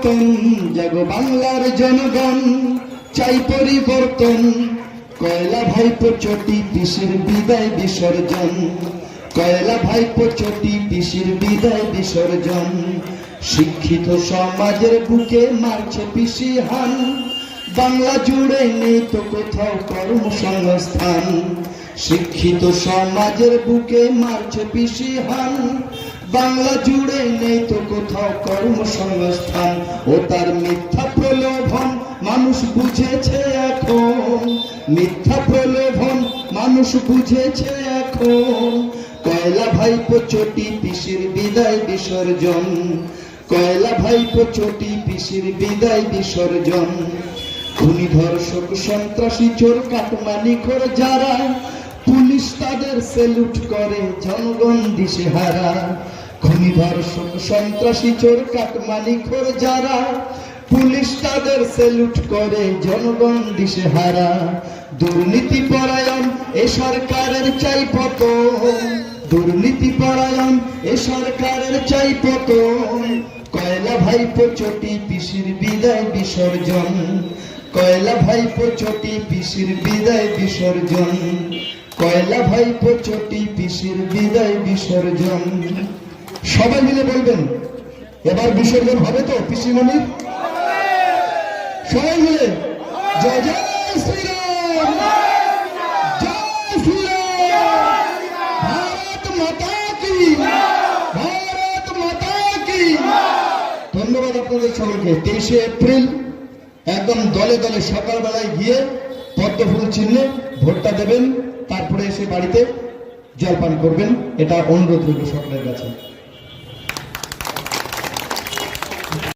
পরিবর্তন, জাগো বাংলার জনগণ, চাই পরিবর্তন। কয়লা ভাইপো চটি পিসির বিদায় বিসর্জন, কয়লা ভাইপো চটি পিসির বিদায় বিসর্জন। শিক্ষিত সমাজের বুকে মারছে পিসি হান, বাংলা জুড়ে নেই তো কোথাও কর্মসংস্থান। শিক্ষিত সমাজের বুকে মারছে পিসি হান, বাংলা জুড়ে নেই তো কোথাও কর্মসংস্থান। ও তার মিথ্যা প্রলোভন মানুষ বুঝেছে এখন, মিথ্যা প্রলোভন মানুষ বুঝেছে এখন। কয়লা ভাইপো চটি পিসির বিদায় বিসর্জন, কয়লা ভাইপো চটি পিসির বিদায় বিসর্জন। খুনি ধর্ষক সন্ত্রাসী চোর কাটমানিখোর যারা, পুলিশ তাদের সেলুট করে জনগণ দিশেহারা। খুনি ধর্ষক সন্ত্রাসী চোর কাটমানিখোর যারা, পুলিশ তাদের সেলুট করে জনগণ দিশেহারা। দুর্নীতি পরায়ণ এ সরকারের চাই পতন, দুর্নীতি পরায়ণ এ সরকারের চাই পতন। কয়লা ভাইপো চটি পিসির বিদায় বিসর্জন, কয়লা ভাইপো চটি পিসির বিদায় বিসর্জন, কয়লা ভাইপো চটি পিসির বিদায় বিসর্জন। সবাই মিলে বলবেন এবার বিসর্জন হবে তো পিসিমণির? সবাই মিলে জয় জয় শ্রীরাম, জয় শ্রীরাম, ভারত মাতা কি, ভারত মাতা কি। ধন্যবাদ আপনাদের সকলকে। 23শে এপ্রিল একদম দলে দলে সকালবেলায় গিয়ে পদ্মফুল চিহ্নে ভোটটা দেবেন, তারপরে এসে বাড়িতে জলপান করবেন। এটা অনুরোধ রইল সকলের কাছে।